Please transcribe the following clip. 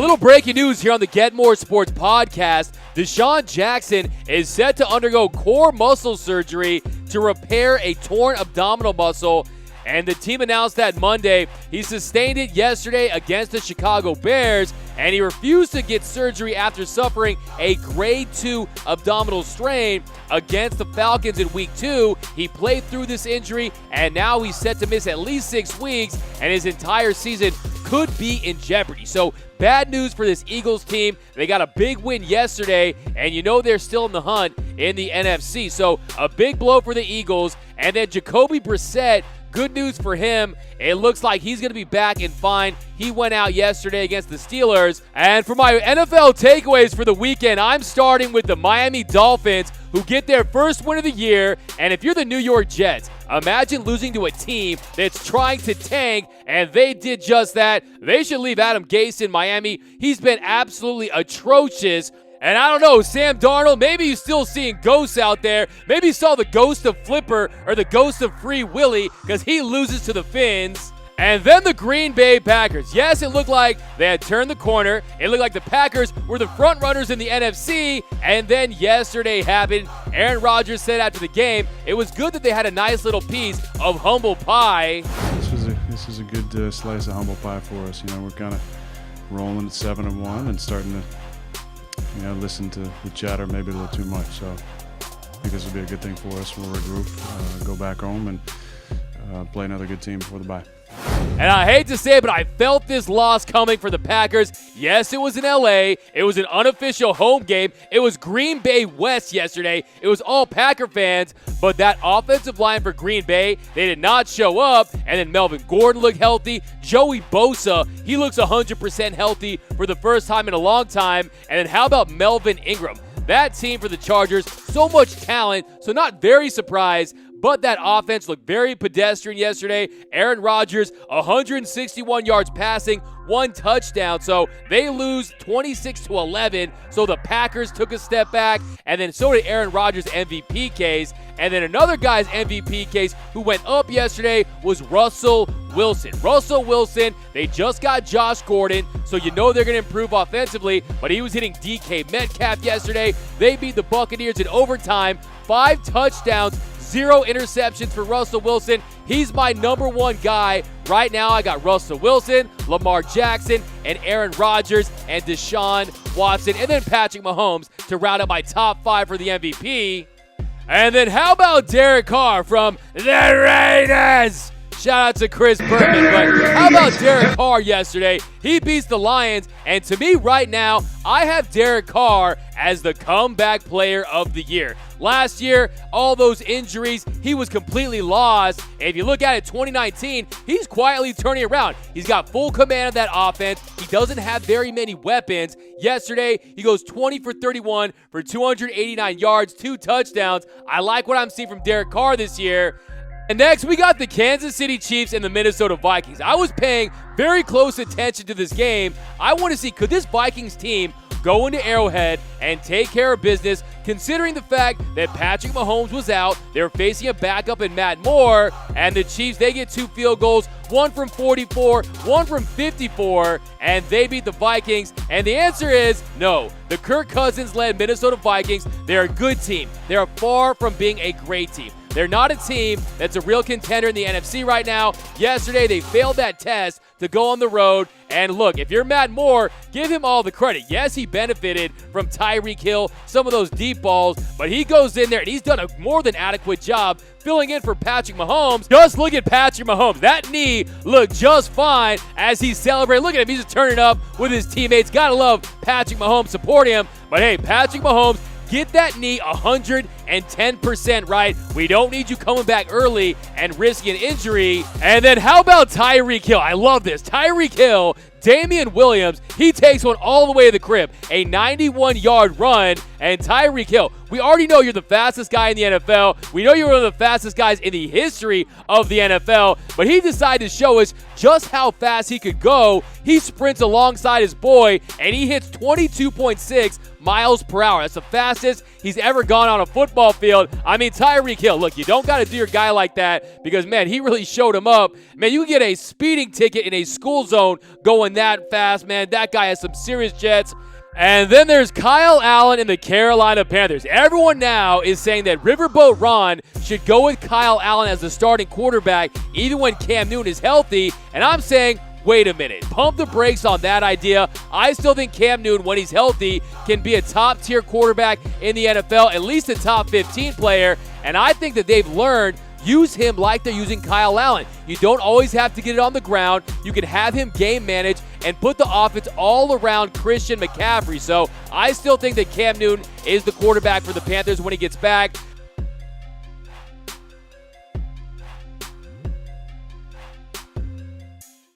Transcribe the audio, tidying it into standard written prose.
little breaking news here on the Get More Sports podcast. DeSean Jackson is set to undergo core muscle surgery to repair a torn abdominal muscle, and the team announced that Monday. He sustained it yesterday against the Chicago Bears, and he refused to get surgery after suffering a grade 2 abdominal strain against the Falcons in Week 2. He played through this injury, and now he's set to miss at least 6 weeks, and his entire season could be in jeopardy. So bad news for this Eagles team. They got a big win yesterday, and you know they're still in the hunt in the NFC. So a big blow for the Eagles. And then Jacoby Brissett, good news for him. It looks like he's going to be back and fine. He went out yesterday against the Steelers. And for my NFL takeaways for the weekend, I'm starting with the Miami Dolphins, who get their first win of the year. And if you're the New York Jets, imagine losing to a team that's trying to tank, and they did just that. They should leave Adam Gase in Miami. He's been absolutely atrocious. And I don't know, Sam Darnold, maybe you're still seeing ghosts out there. Maybe you saw the ghost of Flipper or the ghost of Free Willy because he loses to the Finns. And then the Green Bay Packers. Yes, it looked like they had turned the corner. It looked like the Packers were the front runners in the NFC. And then yesterday happened. Aaron Rodgers said after the game, it was good that they had a nice little piece of humble pie. This is a good slice of humble pie for us. You know, we're kind of rolling at 7-1 and starting to listen to the chatter maybe a little too much. So I think this will be a good thing for us. We'll regroup, go back home, and play another good team before the bye. And I hate to say it, but I felt this loss coming for the Packers. Yes, it was in L.A. It was an unofficial home game. It was Green Bay West yesterday. It was all Packer fans. But that offensive line for Green Bay, they did not show up. And then Melvin Gordon looked healthy. Joey Bosa, he looks 100% healthy for the first time in a long time. And then how about Melvin Ingram? That team for the Chargers, so much talent, so not very surprised. But that offense looked very pedestrian yesterday. Aaron Rodgers, 161 yards passing, 1 touchdown. So they lose 26-11. So the Packers took a step back, and then so did Aaron Rodgers' MVP case. And then another guy's MVP case who went up yesterday was Russell Wilson. Russell Wilson, they just got Josh Gordon, so you know they're going to improve offensively, but he was hitting DK Metcalf yesterday. They beat the Buccaneers in overtime, 5 touchdowns, 0 interceptions for Russell Wilson. He's my number 1 guy. Right now, I got Russell Wilson, Lamar Jackson, and Aaron Rodgers, and Deshaun Watson, and then Patrick Mahomes to round out my top 5 for the MVP. And then how about Derek Carr from the Raiders? Shout out to Chris Berman, but how about Derek Carr yesterday? He beats the Lions, and to me right now, I have Derek Carr as the comeback player of the year. Last year, all those injuries, he was completely lost. And if you look at it, 2019, he's quietly turning around. He's got full command of that offense. He doesn't have very many weapons. Yesterday, he goes 20 for 31 for 289 yards, 2 touchdowns. I like what I'm seeing from Derek Carr this year. And next, we got the Kansas City Chiefs and the Minnesota Vikings. I was paying very close attention to this game. I want to see, could this Vikings team go into Arrowhead and take care of business, considering the fact that Patrick Mahomes was out. They were facing a backup in Matt Moore, and the Chiefs, they get 2 field goals, 1 from 44, 1 from 54, and they beat the Vikings. And the answer is no. The Kirk Cousins-led Minnesota Vikings, they're a good team. They're far from being a great team. They're not a team that's a real contender in the NFC right now. Yesterday, they failed that test to go on the road. And look, if you're Matt Moore, give him all the credit. Yes, he benefited from Tyreek Hill, some of those deep balls, but he goes in there and he's done a more than adequate job filling in for Patrick Mahomes. Just look at Patrick Mahomes. That knee looked just fine as he celebrated. Look at him. He's just turning up with his teammates. Gotta love Patrick Mahomes supporting him. But hey, Patrick Mahomes, get that knee 110% right. We don't need you coming back early and risking an injury. And then how about Tyreek Hill? I love this. Tyreek Hill, Damian Williams, he takes one all the way to the crib. A 91-yard run. And Tyreek Hill, we already know you're the fastest guy in the NFL. We know you're one of the fastest guys in the history of the NFL. But he decided to show us just how fast he could go. He sprints alongside his boy, and he hits 22.6 miles per hour. That's the fastest he's ever gone on a football field. I mean, Tyreek Hill, look, you don't got to do your guy like that because, man, he really showed him up. Man, you can get a speeding ticket in a school zone going that fast, man. That guy has some serious jets. And then there's Kyle Allen and the Carolina Panthers. Everyone now is saying that Riverboat Ron should go with Kyle Allen as the starting quarterback even when Cam Newton is healthy. And I'm saying, wait a minute. Pump the brakes on that idea. I still think Cam Newton, when he's healthy, can be a top-tier quarterback in the NFL, at least a top 15 player. And I think that they've learned use him like they're using Kyle Allen. You don't always have to get it on the ground. You can have him game manage and put the offense all around Christian McCaffrey. So I still think that Cam Newton is the quarterback for the Panthers when he gets back.